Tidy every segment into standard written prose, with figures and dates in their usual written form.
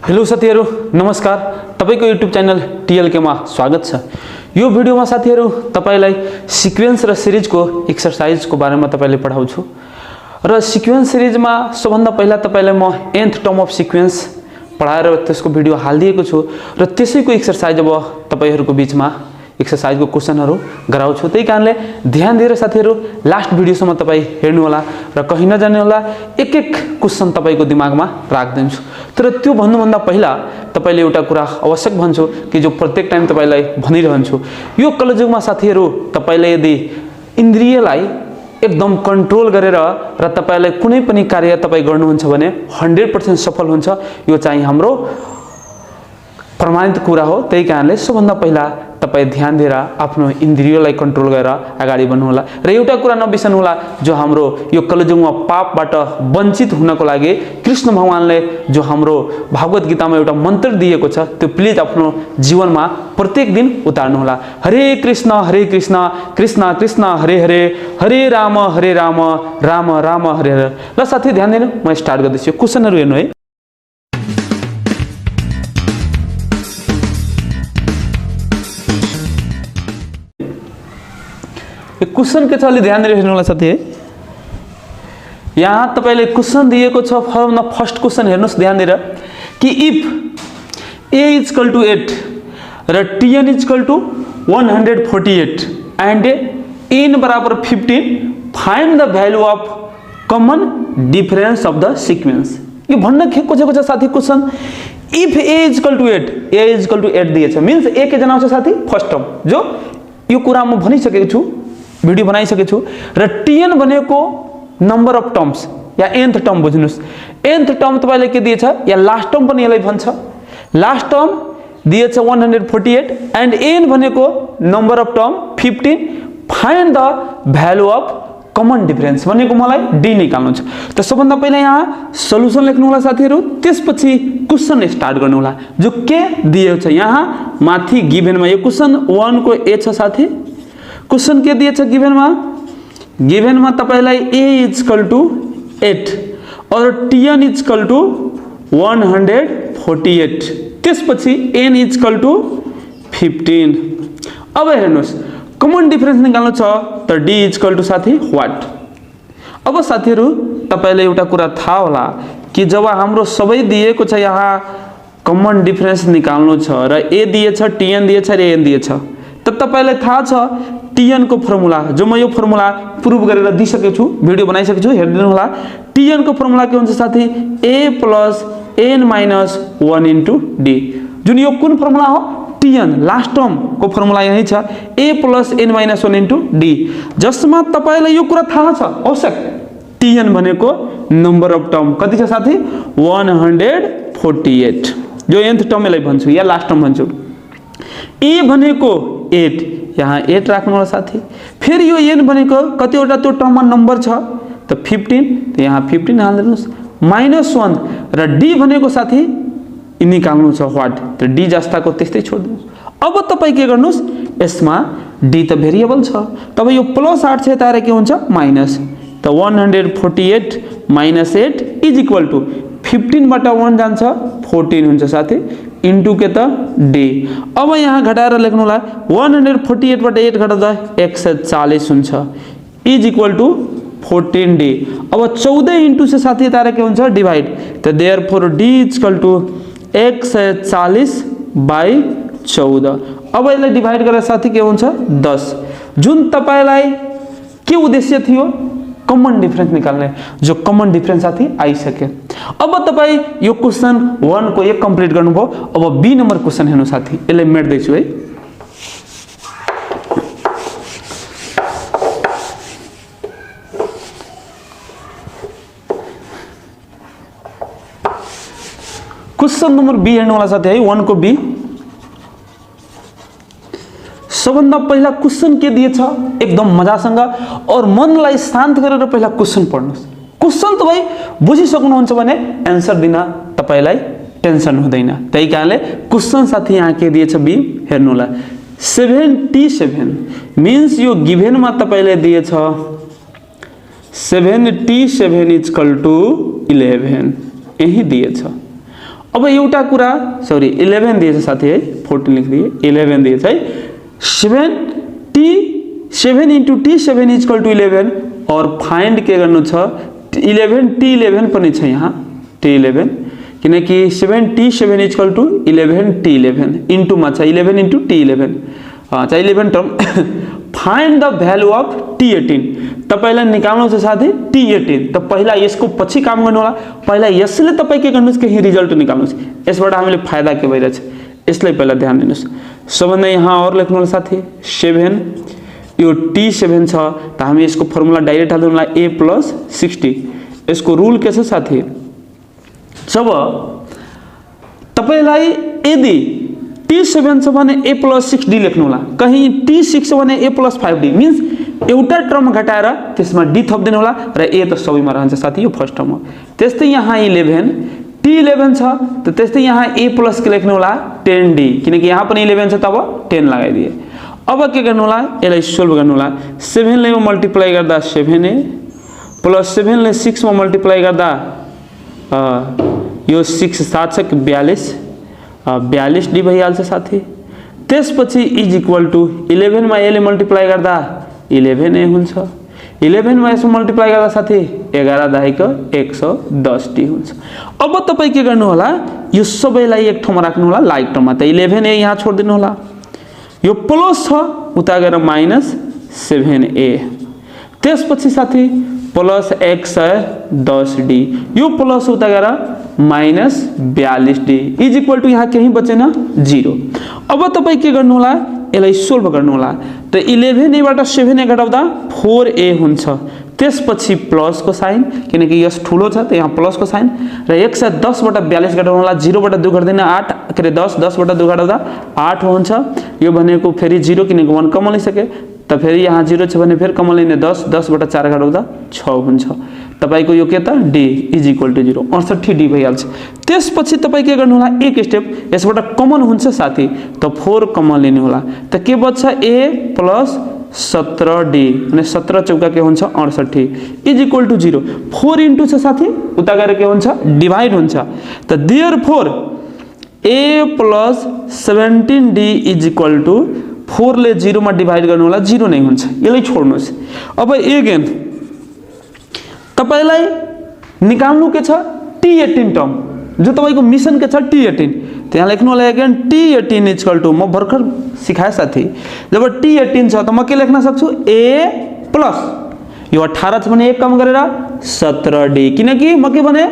Hello साथीहरु नमस्कार। तपाईको युट्युब च्यानल टीएलके मा स्वागत छ। यो भिडियोमा साथीहरु तपाईलाई सिक्वेन्स र सिरिजको एक्सरसाइजको बारेमा तपाईले पढाउँछु र सिक्वेन्स सिरिजमा सबभन्दा पहिला तपाईलाई म nth टर्म अफ सिक्वेन्स पढाएर त्यसको भिडियो हाल्दिएको छु र त्यसैको एक्सरसाइज अब तपाईहरुको बीचमा एक्सरसाइजको क्वेशनहरु गराउँछु। त्यही कारणले ध्यान दिएर साथीहरु लास्ट भिडियोसम्म तपाई हेर्नु होला र कहीं नजाने होला। एक एक क्वेशन तपाईको दिमागमा राख्दिन्छु। तर त्यो भन्नुभन्दा पहिला तपाईले एउटा कुरा आवश्यक भन्छु कि जो प्रत्येक टाइम तपाईलाई भनिरहन्छु, यो कलजुगमा साथीहरु तपाईले यदि इन्द्रियलाई एकदम कन्ट्रोल गरेर र तपाईलाई कुनै पनि कार्य तपाई गर्नुहुन्छ भने 100% सफल हुन्छ। यो चाहिँ हाम्रो प्रमाणित कुरा हो। त्यही कारणले सबभन्दा पहिला तपाई ध्यान दिएर आफ्नो इन्द्रियलाई कन्ट्रोल गरेर अगाडि बढ्नु होला र एउटा कुरा नबिर्सनु होला, जो हाम्रो यो कलिजुगमा पापबाट वञ्चित हुनको लागि कृष्ण भगवानले जो हाम्रो भागवत गीतामा एउटा मन्त्र दिएको छ त्यो प्लिज आफ्नो जीवनमा प्रत्येक दिन उतार्नु होला। हरे कृष्ण कृष्ण कृष्ण हरे हरे, हरे राम राम राम हरे हरे। ल साथी ध्यान दिनु, म स्टार्ट गर्दैछु। क्वेशनहरु हेर्नु है। क्वेशन के छ अलि ध्यान दिएर हेर्नु होला साथी है। यहाँ तपाईले क्वेशन दिएको छ। फर्स्ट क्वेशन हेर्नुस् ध्यान दिएर कि इफ a = 8 र tn = 148 एन्ड n बराबर 15 find the value of common difference of the sequence. यो भन्न खोजेको छ साथी क्वेशन। इफ a = 8 दिएछ मीन्स a के जना आउँछ साथी फर्स्ट टर्म, जो यो कुरा म भनिसकेको छु, भिडियो बनाइसकेको छु। र tn भनेको number of terms yeah nth term बुझ्नुस्। nth टर्म तपाईले के दिएछ या लास्ट टर्म पनि यसलाई भन्छ। लास्ट टर्म दिएछ 148 एन्ड n भनेको number of term 15 find the value of common difference भनेको मलाई d निकाल्नु छ। त सबभन्दा पहिला यहाँ सल्युसन लेख्नु होला साथीहरु, त्यसपछि क्वेशन स्टार्ट गर्नु होला जो के दिएको छ। यहाँ माथि गिभनमा यो क्वेशन 1 को a छ साथी। क्वेशन के दिएछ गिभनमा तपाईलाई a = 8 और tn = 148 त्यसपछि n = 15। अब हेर्नुस् कमन डिफरेन्स निकाल्नु छ त d = साथी व्हाट। अब साथीहरु तपाईले एउटा कुरा थाहा होला कि जब हाम्रो सबै दिएको छ यहाँ कमन डिफरेन्स निकाल्नु छ र a दिएछ tn दिएछ र n दिएछ, त तपाईलाई थाहा छ tn को फर्मुला, जो म यो फर्मुला प्रुभ गरेर दिइसकेको छु, भिडियो बनाइसकेको छु, हेर्दिनु होला। tn को फर्मुला के हुन्छ साथी a + n - 1 * d, जुन यो कुन फर्मुला हो tn लास्ट टर्म को फर्मुला यही छ a + n - 1 * d, जसमा तपाईलाई यो कुरा थाहा छ आवश्यक tn भनेको नम्बर अफ टर्म कति छ साथी 148, जो nth टर्म यसलाई भन्छु या लास्ट टर्म भन्छु। a भनेको 8, यहाँ 8 राख्नु होला साथी। फिर यो n भनेको कतिवटा त्यो टर्ममा नम्बर छ त 15, त यहाँ 15 हाल्दिनुस् -1 र d भनेको साथी निकाल्नु छ व्हाट, त d जस्ताको त्यस्तै छोड्दिनुस्। अब तपाई के गर्नुस्, यसमा d त भेरिएबल छ, तब यो +8 छ यता के हुन्छ माइनस, त 148 - 8 = 15 बाट 1 जान्छ 14 हुन्छ साथी इन्टु के त d। अब यहाँ घटाएर लेख्नु होला 148 बाट 8 घटाउँदा 140 हुन्छ = 14d। अब 14 इन्टु से साथी यता के हुन्छ डिवाइड, त देयरफोर d = 140/14। अब यसलाई डिवाइड गरेर साथी के हुन्छ 10, जुन तपाईलाई के उद्देश्य थियो कमन डिफरेन्स निकाल्ने, जो कमन डिफरेन्स साथी आइसके। अब तपाई यो क्वेशन 1 को एक कम्प्लिट गर्नुभयो। अब बी नम्बर क्वेशन हेर्नु साथी, यसलाई मेट्दै छु है। क्वेशन नम्बर बी हेर्नु होला साथी है, 1 को बी। सबभन्दा पहिला क्वेशन के दिएछ एकदम मजासँग और मनलाई शान्त गरेर पहिला क्वेशन पढ्नुस्। क्वेशन तपाई बुझिसक्नुहुन्छ भने आन्सर दिन तपाईलाई टेन्सन हुँदैन। त्यही कारणले क्वेशन साथी यहाँ के दिएछ बी हेर्नु होला 77 मीन्स यो गिभनमा तपाईले दिएछ 77 = 11 यही दिएछ। अब एउटा कुरा सरी 11 दिएछ साथी है, 14 लेखिदिए 11 दिएछ है। 7 into t7 is equal to 11 और फाइन्ड के गर्नु छ 11 t11 पनि छ यहाँ t11 किनकि 7t7 is equal to 11 t11 into मा छ 11 into t11 अच्छा 11 term. Find the value of t18 तपाईलाई निकाल्नु छ साथी t18 त पहिला यसको पछि काम गर्नु होला। पहिला यसले तपाई के गर्नुस् केही रिजल्ट निकाल्नुस्, यसबाट हामीले फाइदा के भइरहेछ यसलाई पहिला ध्यान दिनुस्। सबभन्दा यहाँ और लेख्नु होला साथी 7 यो t7 छ त हामी यसको फर्मुला डाइरेक्ट हाल्नु होला a + 60। यसको रुल के छ साथी, जब तपाईलाई यदि t7 छ भने a + 6d लेख्नु होला, कहीं t6 छ भने a + 5d मीन्स एउटा टर्म घटाएर त्यसमा d थप्दिनु होला र a त सबैमा रहन्छ साथी, यो फर्स्ट टर्म हो। त्यस्तै यहाँ 11 t11 छ त त्यस्तै यहाँ a प्लस के लेख्नु होला 10d किनकि यहाँ पनि 11 छ तब 10 लगाइदिए। अब के गर्नु होला यसलाई सोल्भ गर्नु होला। 7 ले मल्टिप्लाई गर्दा 7a प्लस 7 ले 6 मा मल्टिप्लाई गर्दा यो 6 7 छ 42d भइहाल्छ साथी। त्यसपछि इज इक्वल टु 11 मा a ले मल्टिप्लाई गर्दा 11a हुन्छ, 11 मा यसो मल्टिप्लाई गर्दा साथी 11 दाइक 110d हुन्छ। अब तपाई के गर्नु होला यो सबैलाई एक ठाउँमा राख्नु होला लाइक ठाउँमा, त 11a यहाँ छोड दिनु होला, यो प्लस छ उता गएर -7a, त्यसपछि साथी प्लस 110d यो प्लस उता गएर -42d इज इक्वल टु यहाँ केही बचेन 0। अब तपाई के गर्नु होला यसलाई सोल्भ गर्नु होला। त 11a बाट 7a घटाउँदा 4a हुन्छ, त्यसपछि प्लस को साइन किनकि यस ठुलो छ त यहाँ प्लस को साइन र 110 बाट 42 घटाउनु होला, 0 बाट 2 घटाउँदैन 8 के रे 10 10 बाट 2 घटाउँदा 8 हुन्छ। यो भनेको फेरि 0 किनकि 1 कमन लिइसके त फेरि यहाँ 0 छ भने फेरि कमन लिने 10 10 बाट 4 घटाउँदा 6 हुन्छ। तपाईको यो के त d is equal to 0 68d भइहाल्छ। त्यसपछि तपाई के गर्नु होला एक स्टेप यसबाट कमन हुन्छ साथी त 4 कमन लिनु होला, त के बच्छ a प्लस 17d अनि 17 चौका के हुन्छ 68 इज इक्वल टु 0। 4 इन्टु छ साथी उता गएर के हुन्छ डिवाइड हुन्छ, त therefore a plus 17d is equal to 4 ले 0 मा डिवाइड गर्नु होला 0 नै हुन्छ, यसलाई छोड्नुस्। अब अगेन तपाईलाई निकाल्नु के छ t18 टर्म जो तपाईको मिशन के छ t18 त्यहाँ लेख्नु होला again t18 is equal to म भर्खर सिकाए साथी जब t18 छ त म के लेख्न सक्छु a प्लस यो 18 छ भने 1 कम गरेर 17d किनकि म के भने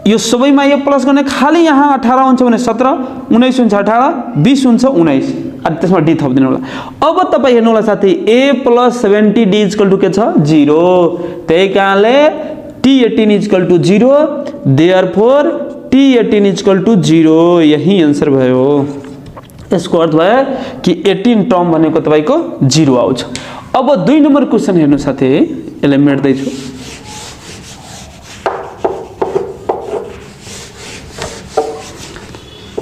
यो सबैमा a प्लस गर्ने खाली यहाँ 18 हुन्छ भने 17 19 हुन्छ 18 20 हुन्छ 19 अनि त्यसमा d थप्दिनु होला। अब तपाई हेर्नु होला साथी a plus 70d is equal to के छ 0 त्यही कारणले t18 is equal to 0 therefore t18 is equal to 0 यही आन्सर भयो। यसको अर्थ भयो कि 18 टर्म भनेको तपाईको 0 आउँछ। अब 2 नम्बर क्वेशन हेर्नु साथी यसलाई मेट्दै छु।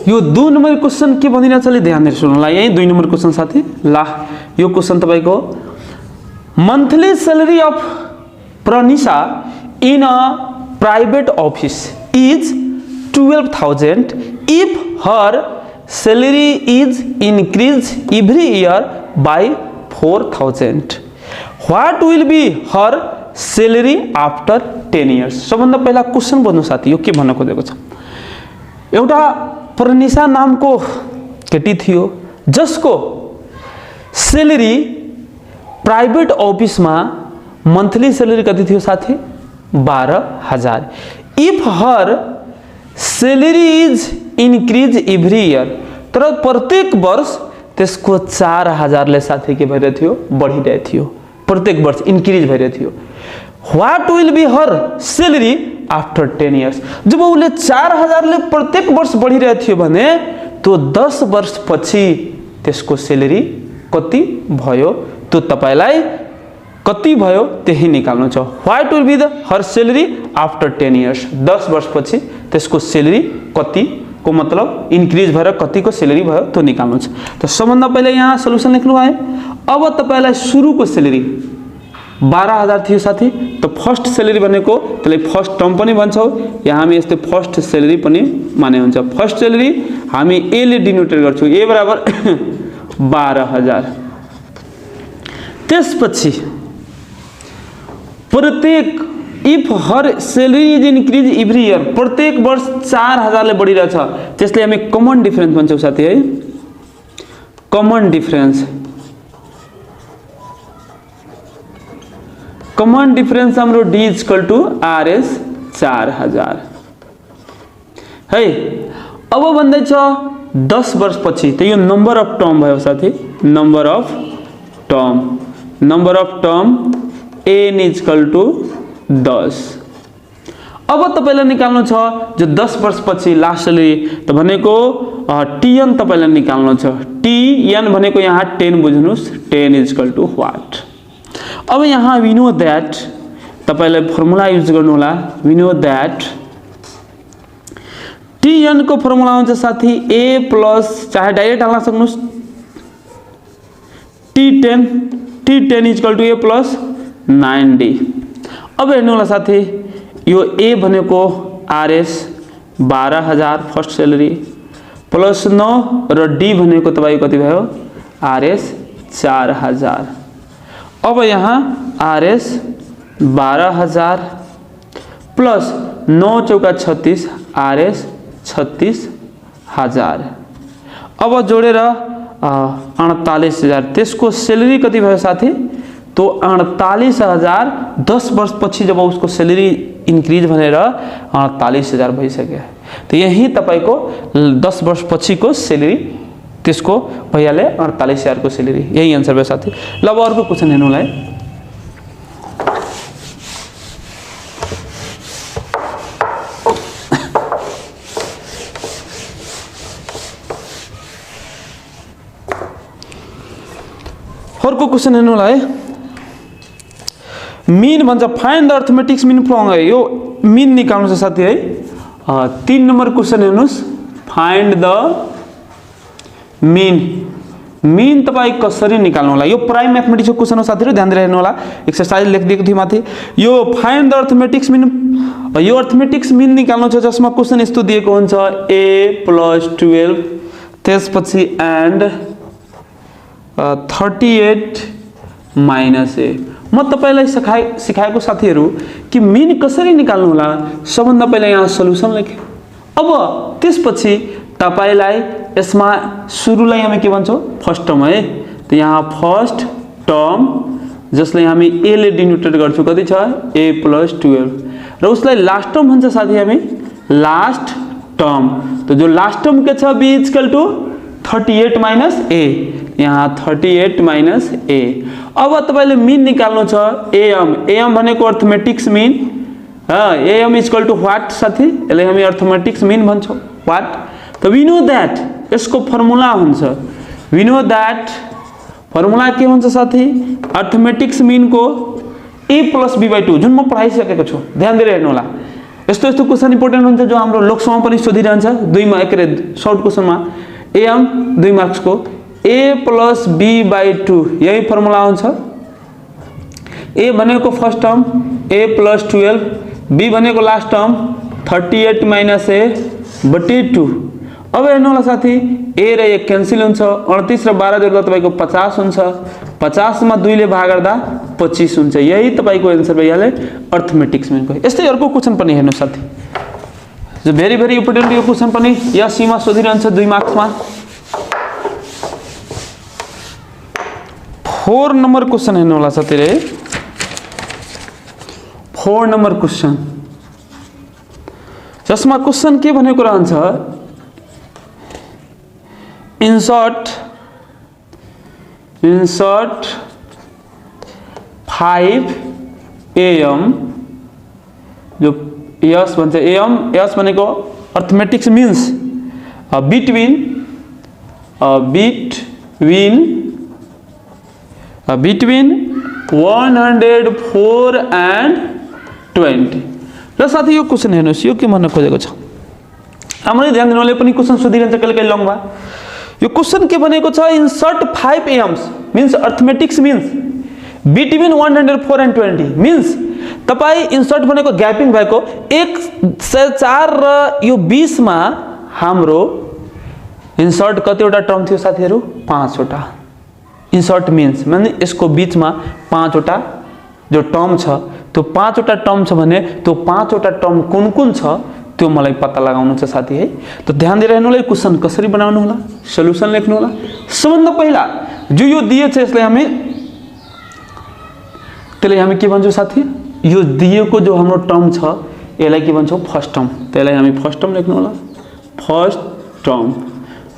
यो 2 नम्बर क्वेशन के भनिरहेछ ले ध्यान दिएर सुन्नु होला। यही 2 नम्बर क्वेशन साथी ला यो क्वेशन तपाईको monthly salary of Pranisha in a private office is 12,000 if her salary is increased every year by 4,000 what will be her salary after 10 years। सबभन्दा पहिला क्वेशन बुझ्नु साथी यो के भन्न खोजेको छ। एउटा प्रनिशा नामको केटी थियो जसको सैलरी प्राइवेट ऑफिस में मंथली सैलरी कति थियो साथी 12,000 if her salary is increase every year तर प्रत्येक वर्ष त्यसको 4,000 ले साथी के भइरहेको थियो बढिरहेको थियो प्रत्येक वर्ष इनक्रीज भइरहेको थियो। What will be her salary after 10 years जब उसले 4,000 ले प्रत्येक वर्ष बढिरहेको थियो भने तो 10 वर्ष पछि त्यसको सैलरी कति भयो त्यो तपाईलाई कति भयो त्यही निकाल्नु छ। What will be the her salary after 10 years 10 वर्ष पछि त्यसको सैलरी कति को मतलब इन्क्रीज भएर कति को सैलरी भयो त्यो निकाल्नु छ। त सबभन्दा पहिले यहाँ सल्युसन लेख्नु भयो। अब तपाईलाई सुरुको सैलरी 12,000 थियो साथी। त फर्स्ट सेलेरी भनेको त्यसलाई फर्स्ट टर्म पनि भन्छौँ, यहाँ हामी यस्तै फर्स्ट सेलेरी पनि माने हुन्छ। फर्स्ट सेलेरी हामी ए ले डिनोटेट गर्छौँ, ए बराबर 12,000। त्यसपछि प्रत्येक if her salary is increase every year, प्रत्येक वर्ष 4,000 ले बढिरहेछ, त्यसले हामी कमन डिफरेन्स भन्छौँ साथी है। कमन डिफरेन्स, कमन डिफरेन्स हाम्रो डी इक्वल टू आरएस 4,000 है। अब भन्दैछ 10 वर्षपछि, त यो नम्बर अफ टर्म भयो साथी, number of term, number of term n equal to 10। अब तपाईलाई निकाल्नु छ जो 10 वर्षपछि लास्ट सेलेरी, त भनेको टीएन तपाईलाई निकाल्नु छ। टीएन भनेको यहाँ 10 बुझ्नुस्, 10 इक्वल टू व्हाट। अब यहाँ वी नो दैट, तपाईलाई फर्मुला युज गर्नु होला। वी नो दैट टीएन को फर्मुला हुन्छ साथी ए प्लस, चाहे डाइरेक्ट हाल्न सक्नुस्, टी10 equal to a plus 9d। अब हेर्नु होला साथी, यो ए भनेको आरएस 12,000 फर्स्ट सेलेरी प्लस 9 र डी भनेको तपाईको कति भयो आरएस 4,000। अब यहाँ आरएस 12,000 प्लस 9 चौका 36 आरएस 36,000। अब जोडेर 48,000, त्यसको सेलेरी कति भयो साथी, तो 48,000 10 वर्षपछि जब उसको सेलेरी इन्क्रिज भनेर 48,000 भइसक्यो। तो यही तपाईको 10 वर्षपछिको सेलेरी त्यसको भइहाल्यो 48,000 को सेलेरी, यही आन्सर भयो साथी। ल अब अर्को क्वेशन हेर्नुलाई, अर्को क्वेशन हेर्नुलाई मीन भन्छ, find the arithmetics mean from, यो मीन निकाल्नु छ साथी है। 3 नम्बर क्वेशन हेर्नुस्, फाइन्ड द मीन। मीन तपाई कसरी निकाल्नु होला, यो प्राइम मैथमेटिक्स को क्वेशन हो साथीहरु, ध्यान दिएर हेर्नु होला। एक्सरसाइज लेखिदिएको थियो माथि, यो फाइन्ड द अर्थमेटिक्स मीन, यो अर्थमेटिक्स मीन निकाल्नु छ जसमा क्वेशन यस्तो दिएको हुन्छ a + 12 त्यसपछि एन्ड 38 - a। म तपाईलाई सिकाएको साथीहरु कि मीन कसरी निकाल्नु होला, सबभन्दा पहिला यहाँ सल्युसन लेखे। अब त्यसपछि तपाईलाई यसमा सुरुलाई हामी के भन्छौं, फर्स्ट टर्म है। त यहाँ फर्स्ट टर्म जसलाई हामी a ले डिनोटेट गर्छौं, कति छ a + 12 र उसलाई लास्ट टर्म भन्छ साथी हामी, लास्ट टर्म। तो जो लास्ट टर्म के छ b = 38 - a, यहाँ 38 - a। अब तपाईले मीन निकाल्नु छ am भनेको अर्थमेटिक्स मीन, am = व्हाट साथी, यसलाई हामी अर्थमेटिक्स मीन भन्छौं, व्हाट। तो वी नो दैट यसको फर्मुला हुन्छ, वी नो दैट फर्मुला के हुन्छ साथी, अर्थमेटिक्स मीन को a + b/2 जुन म पढाइसकेको छु, ध्यान दिएर हेर्नु होला। यस्तो यस्तो क्वेशन इम्पोर्टेन्ट हुन्छ जो हाम्रो लोकसभा पनि सोधिरहन्छ, 2 मा एक सर्ट क्वेशनमा am 2 मार्क्स को a + b/2, यही फर्मुला हुन्छ। a भनेको फर्स्ट टर्म a + 12, b भनेको लास्ट टर्म 38 - a/2। अब हेर्नु होला साथी, a र a क्यान्सल हुन्छ, 38 र 12 जोड्दा तपाईको 50 हुन्छ, 50 मा 2 ले भाग गर्दा 25 हुन्छ, यही तपाईको आन्सर भइहाल्यो अर्थमेटिक्स मीनको। यस्तै अर्को क्वेशन पनि हेर्नु साथी, जो भेरी भेरी इम्पोर्टेन्ट, यो क्वेशन पनि एससी मा सोधिरहन्छ 2 मार्क्स मा। 4 नम्बर क्वेशन हेर्नु होला साथी रे, 4 नम्बर क्वेशन जसमा क्वेशन के भनेको रहन्छ, insert 5 am, जो यस भन्छ am, यस भनेको अर्थमेटिक्स मीन्स between 104 and 20। र साथी यो क्वेशन हेर्नुस्, यो के भन्न खोजेको छ, हामीले ध्यान दिनुले पनि क्वेशन सोधिरहन्छ कहिले कहिले लङमा। यो क्वेशन के भनेको छ, insert 5 AIIMS means arithmetics means between 104 and 20 means तपाईँ इन्सर्ट भनेको ग्यापिङ भएको 1 से 4 र यो 20 मा हाम्रो इन्सर्ट कतिवटा टर्म थियो साथीहरू 5 वटा इन्सर्ट मिन्स माने यसको बीचमा 5 वटा जो टर्म छ त्यो 5 वटा टर्म छ भने त्यो 5 वटा टर्म कुन कुन छ त्यो मलाई पत्ता लगाउनु छ साथी है। त ध्यान दिएर हेर्नु होला क्वेशन कसरी बनाउनु होला सल्युसन लेख्नु होला। सबभन्दा पहिला जो यो दिएछ यसलाई हामी त्यसलाई हामी के भन्छौँ साथी यो दिएको जो हाम्रो टर्म छ यसलाई के भन्छौँ फर्स्ट टर्म त्यसलाई हामी फर्स्ट टर्म लेख्नु होला फर्स्ट टर्म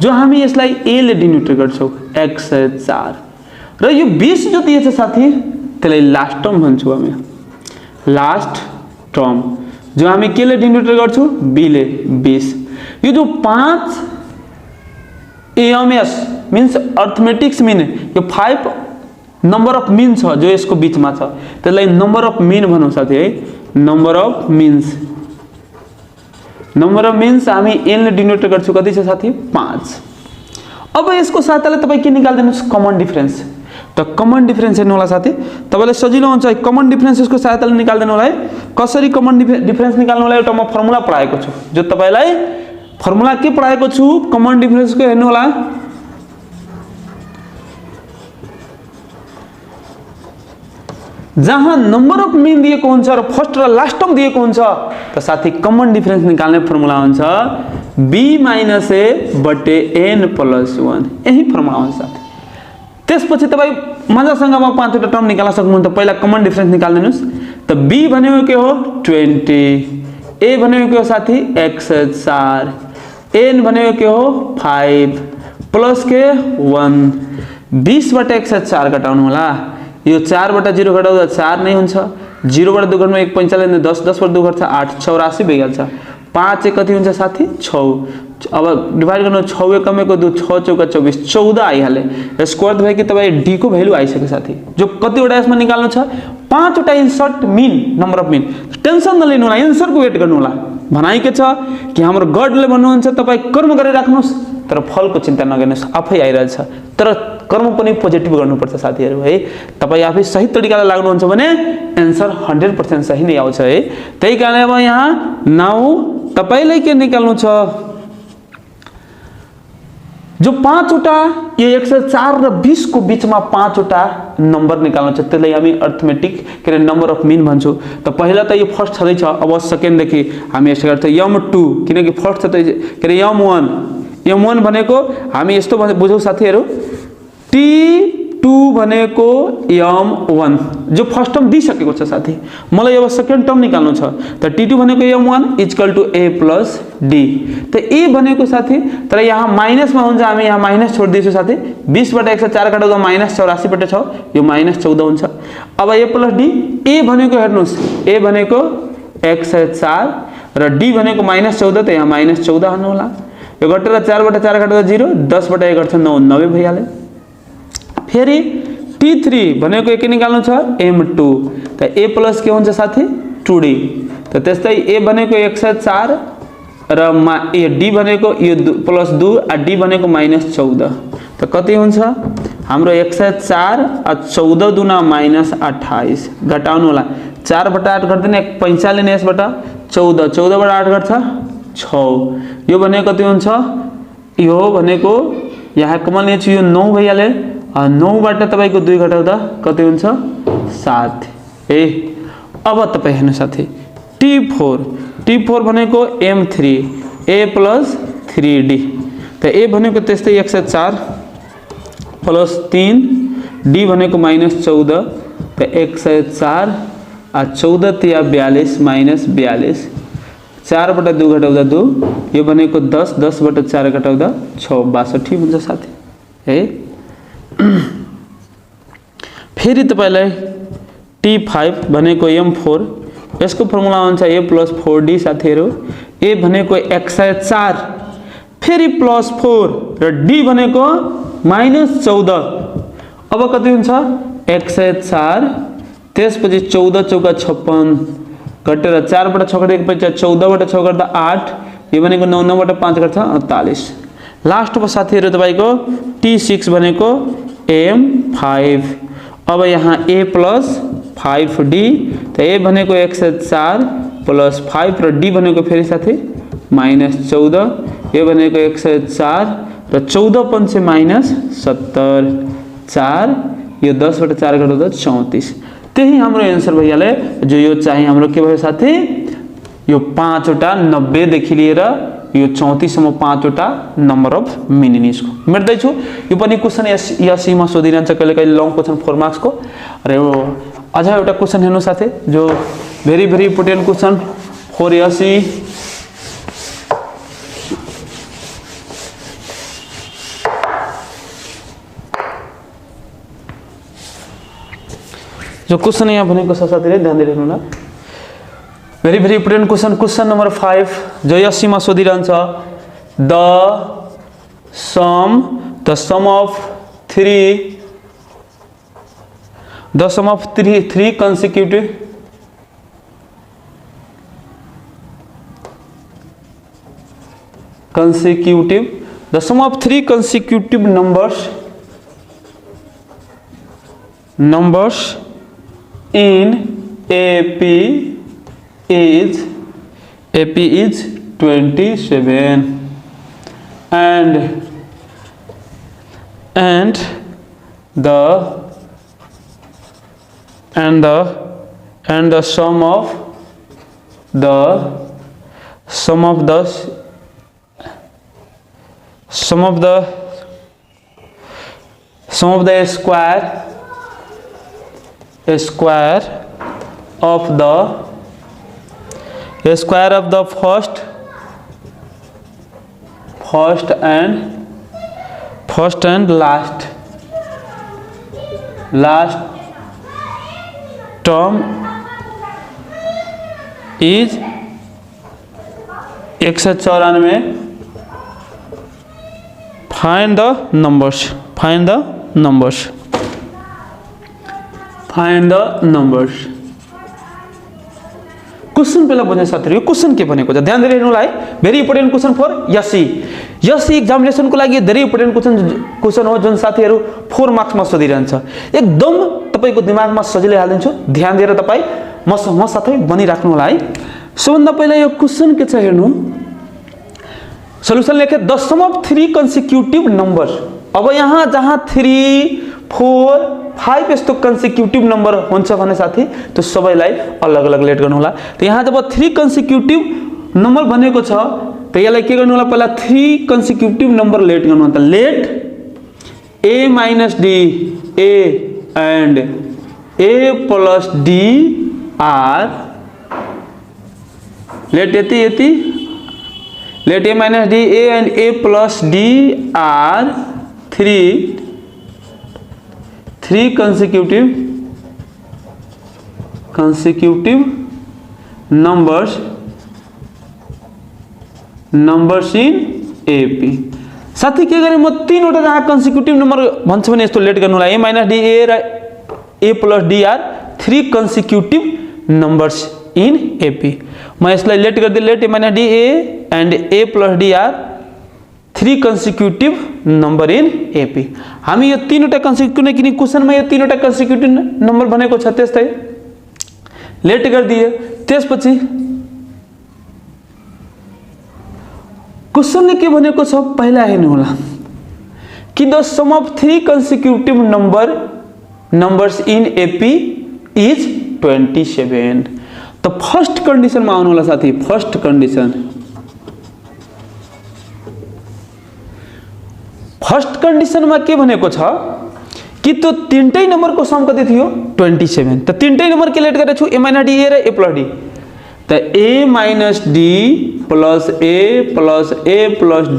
जो हामी यसलाई a ले डिनोट गर्छौँ x 4 र यो 20 जो दिएछ साथी त्यसलाई लास्ट टर्म भन्छौँ हामी लास्ट टर्म जो हामी के ले डिनोट गर्छौँ b ले 20 यो जो 5 AMS मिन्स अर्थमेटिक्स मिन यो 5 नंबर अफ मिन छ जो यसको बीचमा छ त्यसलाई नंबर अफ मिन भनौँ साथी है नंबर अफ मिन्स हामी n ले डिनोट गर्छौँ कति छ साथी 5। अब यसको साथले तपाईँ के निकाल्दिनुस् कमन डिफरेन्स त कमन डिफरेन्स हेर्नु होला साथी तपाईलाई सजिलो हुन्छ कमन डिफरेन्स यसको सहायताले निकाल्दिनु होला है। कसरी कमन डिफरेन्स निकाल्नु होला एउटा म फर्मुला पढाएको छु जो तपाईलाई फर्मुला के पढाएको छु कमन डिफरेन्सको हेर्नु होला जहाँ नंबर अफ मिन दिएको हुन्छ र फर्स्ट र लास्ट टर्म दिएको हुन्छ त साथी कमन डिफरेन्स निकाल्ने फर्मुला हुन्छ b - a बटे n + 1 यही फर्मुला हुन्छ साथी। त्यसपछि तपाईँ मजासँग म 5 वटा टर्म निकाल्न सक्नुहुन्छ पहिला कमन डिफरेन्स निकाल्दिनुस् त b भनेको के हो 20 a भनेको के हो साथी x 4 n भनेको के हो 5 प्लस के 1 20 बाट x 4 घटाउनु होला यो 4 बाट 0 घटाउँदा 4 नै हुन्छ 0 बाट 2 घटाउनु 1 45 10 10 बाट 2 घट्छ 8 84 भइहाल्छ 5 कति हुन्छ साथी 6 अब डिवाइड गर्नु 6 एकमेको 2 6 चौका 24 14 आइहाले स्क्वायर भयो कि तपाईँ d को भ्यालु आइसक्यो साथी जो कतिवटा यसमा निकाल्नु छ 5 वटा insert mean number of mean tension नलिनु होला एन्सरको वेट गर्नु होला भनाइ के छ कि हाम्रो गडले भन्नुहुन्छ तपाईँ कर्म गरेर राख्नुस् तर फलको चिन्ता नगर्नुस् आफै आइरहेछ तर कर्म पनि पोजिटिभ गर्नुपर्छ साथीहरु है। तपाईँ आफै सही तरिकाले लाग्नुहुन्छ भने एन्सर 100% सही नै आउँछ है। त्यही कारणले अब यहाँ नाउ तपाईलाई के निकाल्नु छ जो 5 वटा यो 104 र 20 को बीचमा 5 वटा नम्बर निकाल्नु छ त्यसलाई हामी अर्थमेटिक के नम्बर अफ मिन भन्छौं। त पहिला त यो फर्स्ट छदै छ अब सेकेन्ड देखि हामी यसो गर्छ m2 किनकि फर्स्ट छ त के m1 भनेको हामी यस्तो बुझौं साथीहरु t2 भनेको m1 जो फर्स्ट टर्म दिइसकेको छ साथी मलाई अब सेकेन्ड टर्म निकाल्नु छ त t2 भनेको m1 = a + d त a भनेको साथी तर यहाँ माइनसमा हुन्छ हामी यहाँ माइनस छोड दिन्छौं साथी 20 बाट 104 काट्दा -84 बाट 6 यो -14 हुन्छ। अब a + d a भनेको हेर्नुस् a भनेको x4 र d भनेको -14 त यहाँ -14 हाल्नु होला यो घटेर 4 बाट 4 काट्दा 0 10 बाट 1 घट्छ 9 90 भइहाल्यो। फेरि t3 भनेको के निकाल्नु छ m2 त a प्लस के हुन्छ साथी 2d त त्यस्तै a भनेको 104 र यो d भनेको यो +2 आ d भनेको -14 त कति हुन्छ हाम्रो 104 आ 14 दुना -28 घटाउनु होला 4 बाट 8 गर्दैन 45 यसबाट 14 14 बाट 8 गर्छ 6 यो भनेको कति हुन्छ यो भनेको यहाँ कमन छ यो 9 भइहाल्यो 9 बाट तपाईको 2 घटाउँदा कति हुन्छ 7 ए। अब तपाई हेर्नु साथी t4 भनेको m3 a + 3d त a भनेको त्यस्तै 104 + 3 d भनेको -14 त 104 आ 14 तिया 42 -42 4 बाट 2 घटाउँदा 2 यो भनेको 10 10 बाट 4 घटाउँदा 6 62 हुन्छ साथी है। फेरि तपाईलाई t5 भनेको m4 यसको फर्मुला हुन्छ a + 4d साथीहरु a भनेको 104 फेरि +4 र d भनेको -14 अब कति हुन्छ 104 त्यसपछि 14 चौका 56 घटेर 4 बाट 6 घटेको 14 बाट 6 गर्दा 8 यो भनेको 9 9 बाट 5 गर्छ 48 लास्ट को साथीहरु तपाईको t6 भनेको m5 अब यहाँ a प्लस 5d, तो a भनेको 104 प्लस 5 र d भनेको फेरि साथै -14, a भनेको 104 र 14 पंचे -70, 4 यो 10 बटा 4 गर्दा 34। त्यही हाम्रो एन्सर भइहाल्यो। जो यो चाहिँ हाम्रो के भयो साथी, यो 5 वटा 90 देखि लिएर यो 34 सम्म 5 वटा नम्बर अफ मिनिनिजको मेट्दै छु। यो पनि क्वेशन एसई मा सोधिरहन्छ कहिले कहिले लङ क्वेशन 4 मार्क्स को। र यो अझ एउटा क्वेशन हेर्नु साथै, जो very very important question for SE. जो क्वेशन यहाँ भनेको छ साथीले ध्यान दिएर हेर्नु न। Very very important question, question number 5 जो एसई मा सोधिरहन्छ, the sum of three consecutive the sum of three consecutive numbers in AP is 27, and the sum of the square of the first and last term is 194। find the numbers। Question पहला बुझ्ने साथीहरु, यो question के भनेको छ ध्यान दिएर हेर्नुलाई। Very important question for एसई एक्जामिनेसन को लागि धेरै इम्पोर्टेन्ट क्वेशन हो, जुन साथीहरु 4 मार्क्स मा सोधिरहन्छ। एकदम तपाईको दिमागमा सजिलै हालिदिन्छु, ध्यान दिएर तपाई म साथै बनिराख्नु होला है। सबभन्दा पहिला यो क्वेशन के छ हेर्नु, सल्युसन लेखे the sum of 3 consecutive number. अब यहाँ जहाँ 3, 4, 5 यस्तो consecutive नम्बर हुन्छ भने साथी त्यो सबैलाई अलग अलग लेट गर्नु होला। त यहाँ जब 3 consecutive नम्बर भनेको छ त यसलाई के गर्नु होला, पहिला 3 consecutive नम्बर लेट गर्नु होला। त late a minus d a and a plus d are, let a minus d a and a plus d are 3 consecutive numbers in AP। साथी के गरे म तीनवटा जहाँ consecutive नम्बर भन्छ भने यस्तो लेट गर्नु होला। a minus d a र a plus d are 3 consecutive numbers in AP। म यसलाई लेट गर्दै late a minus d a and a plus d are 3 consecutive number in AP। हामी यो तीनवटा consecutive किन क्वेशनमा यो तीनवटा consecutive नम्बर भनेको छ, त्यस्तै लेट गर्दिए। त्यसपछि क्वेशनले के भनेको छ पहिला हेर्नु होला कि the sum of 3 consecutive numbers in AP is 27। त फर्स्ट कन्डिसनमा आउनु होला साथी। फर्स्ट कन्डिसनमा के भनेको छ कि त्यो तीनटै नम्बरको सम कति थियो 27। त तीनटै नम्बर के लेट गरेछु a minus d a र a plus d। त a minus d plus a plus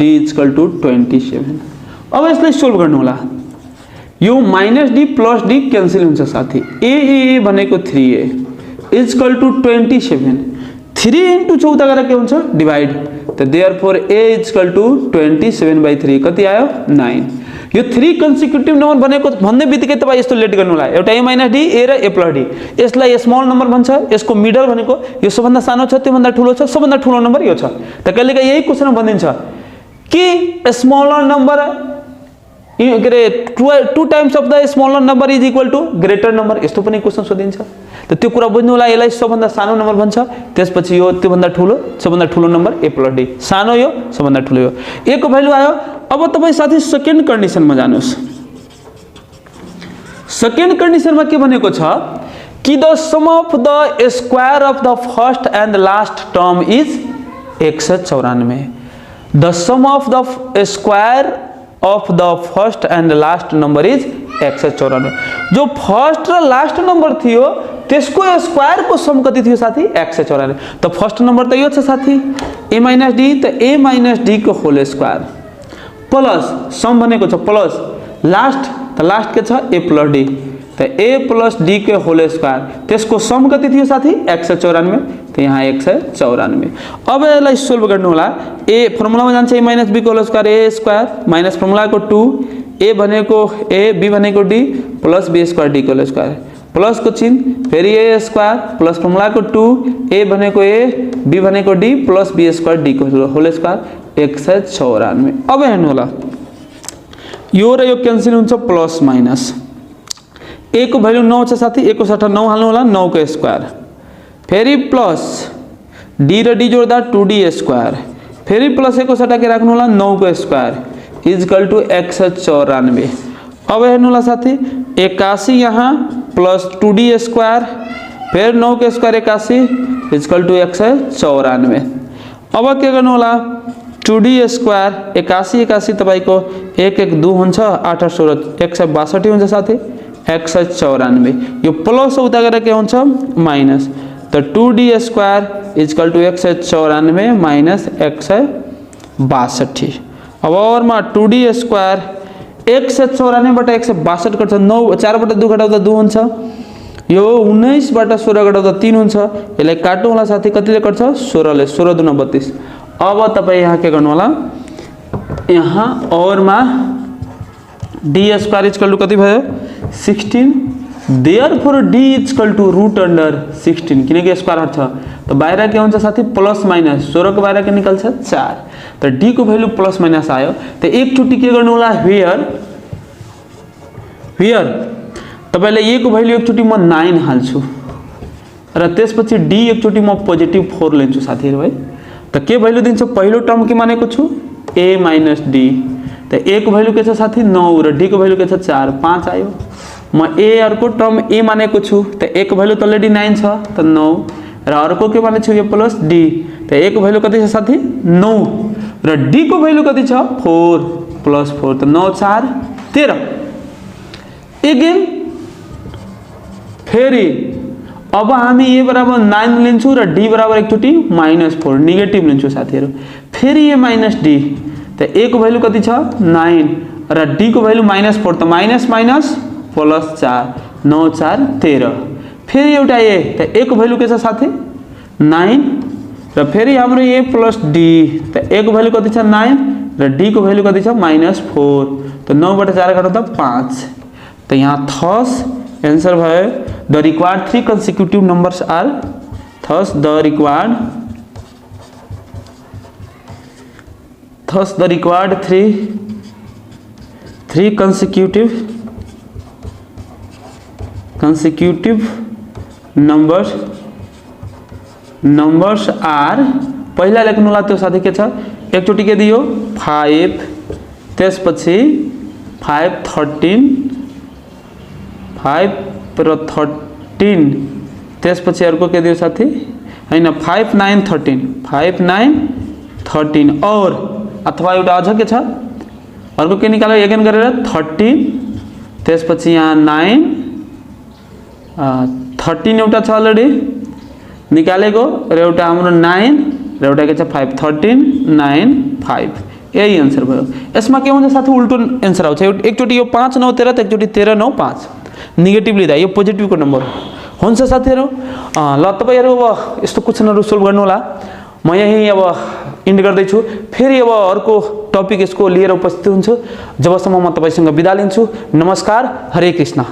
d equal to 27। अब यसलाई सोल्भ गर्नु होला। यो minus d plus d cancel हुन्छ साथी। a भनेको 3a equal to 27। 3 into 14 गरेर के हुन्छ डिवाइड। त देयरफोर a equal to 27/3 कति आयो 9। यो 3 consecutive नम्बर भनेको भन्ने बित्तिकै तपाई यस्तो लेट गर्नु होला। एउटा a minus d a र a plus d, यसलाई स्मल नम्बर भन्छ। यसको मिडल भनेको यो सबभन्दा सानो छ त्यो भन्दा ठूलो छ, सबभन्दा ठूलो नम्बर यो छ। त कहिलेकाहीँ यही क्वेशनमा भनिन्छ कि स्मलर नम्बर के अरे 2 times of the smaller number is equal to greater number, यस्तो पनि क्वेसन सोधिन्छ। त त्यो कुरा बुझ्नु होला, यसलाई सबभन्दा सानो नम्बर भन्छ, त्यसपछि यो त्योभन्दा ठुलो, सबभन्दा ठुलो नम्बर a प्लस d, सानो यो सबभन्दा ठुलो यो। a को भ्यालु आयो। अब तपाईँ साथी सेकेन्ड कन्डिसनमा जानुहोस्। सेकेन्ड कन्डिसनमा के भनेको छ कि the sum of the square of the first and last term is 194। The sum of the square of the first and last number is 194। जो फर्स्ट र लास्ट नंबर थियो त्यसको स्क्वायर को सम कति थियो साथी 194। त फर्स्ट नंबर त यो छ साथी a माइनस d, त a माइनस d को होल स्क्वायर प्लस सम भनेको छ प्लस लास्ट, त लास्ट के छ a प्लस d, त a प्लस d के होल स्क्वायर त्यसको सम कति थियो साथी 194, त यहाँ 194। अब यसलाई सोल्भ गर्नु होला। a फर्मुलामा जान्छ a माइनस b को whole square a square minus फर्मुलाको 2 a भनेको a b भनेको d plus b square d को होल स्क्वायर प्लस को चिन्ह फेरि a स्क्वायर प्लस फर्मुलाको 2 a भनेको a b भनेको d plus b square d को होल स्क्वायर 194। अब हेर्नु होला यो र यो क्यान्सल हुन्छ प्लस माइनस a को भ्यालु 9 छ साथी, a को सट्टा 9 हाल्नु होला, 9 को स्क्वायर फेरि प्लस d र d जोड्दा 2d स्क्वायर फेरि प्लस a को सट्टा के राख्नु होला 9 को स्क्वायर इक्वल टू 194। अब हेर्नु होला साथी 81 यहाँ प्लस 2d स्क्वायर फिर 9 के स्क्वायर 81 इक्वल टू 194। अब के गर्नु होला 2d स्क्वायर 81 तपाईको 1 1 2 हुन्छ 8 8 16 162 हुन्छ साथी 194। यो प्लस उता गरेर के हुन्छ माइनस, त 2d square equal two 194 minus 162। अब ओरमा 2d स्क्वायर 194 बाट 162 कट्छ 9 4 बाट 2 घटाउँदा 2 हुन्छ, यो 19 बाट 16 घटाउँदा 3 हुन्छ, यसलाई काट्नु होला साथी कतिले कट्छ 16 ले 16 दुना 32। अब तपाईँ यहाँ के गर्नु होला यहाँ ओरमा d स्क्वायर इक्वल टू कति भयो 16, therefore d equal to root under 16 किनकि स्क्वायर हट छ त बाहिर के हुन्छ साथी प्लस माइनस 16 को बाहिर के निकल्छ 4, त d को भ्यालु प्लस माइनस आयो। त एकचोटी के गर्नु होला हियर तपाईले a को भ्यालु एकचोटी म 9 हाल्छु र त्यसपछि d एकचोटी म पोजिटिभ 4 लिन्छु साथीहरु है। त के भ्यालु दिन्छ पहिलो टर्म के मानेको छु a माइनस d, त a को भ्यालु के छ साथी 9 र d को भ्यालु के छ 4 5 आयो। म a अर्को टर्म a मानेको छु, त a को भ्यालु त अलरेडी 9 छ त 9 र अर्को के माने छु यो प्लस d, त a को भ्यालु कति छ साथी 9 र d को भ्यालु कति छ 4 प्लस 4 त 9 4 13। अगेन फेरि अब हामी a बराबर 9 लिन्छु र d बराबर एकचोटी -4 नेगेटिभ लिन्छु साथीहरु, फेरि a माइनस d, त a को भ्यालु कति छ 9 र d को भ्यालु -4 त माइनस माइनस प्लस 4 9 4 13। फेरि एउटा a, त a को भ्यालु के छ साथी 9 र फेरि हाम्रो a प्लस d, त a को भ्यालु कति छ 9 र d को भ्यालु कति छ -4, त 9 बाट 4 घटाउँदा 5, त यहाँ थस आंसर भयो the required 3 consecutive numbers are thus the required 3 consecutive numbers are पहिला लेख्नु होला त्यो साथी के छ एकचोटी के दियो 5 त्यसपछि 5 13 5 र 13 त्यसपछि अर्को के दियो साथी हैन 5 9 13 5 9 13 और अथवा एउटा अझ के छ अर्को के निकाल्यो एगेन गरेर 13 त्यसपछि यहाँ 9 13 एउटा छ अलरेडी निकालेको र एउटा हाम्रो 9 र एउटा के छ 5 13 9 5 यही आन्सर भयो। यसमा के हुन्छ साथी उल्टो आन्सर आउँछ, एकचोटी यो 5 9 13 त एकचोटी 13 9 5 नेगेटिभ लिँदा यो पोजिटिभ को नम्बर हुन्छ साथीहरु। ल तपाईहरु अब यस्तो क्वेशनहरु सोल्भ गर्नु होला। म यही अब इन्ड गर्दै छु, फेरि अब अर्को टपिक यसको लिएर उपस्थित हुन्छु। जबसम्म म तपाईसँग बिदा लिन्छु। नमस्कार, हरे कृष्ण।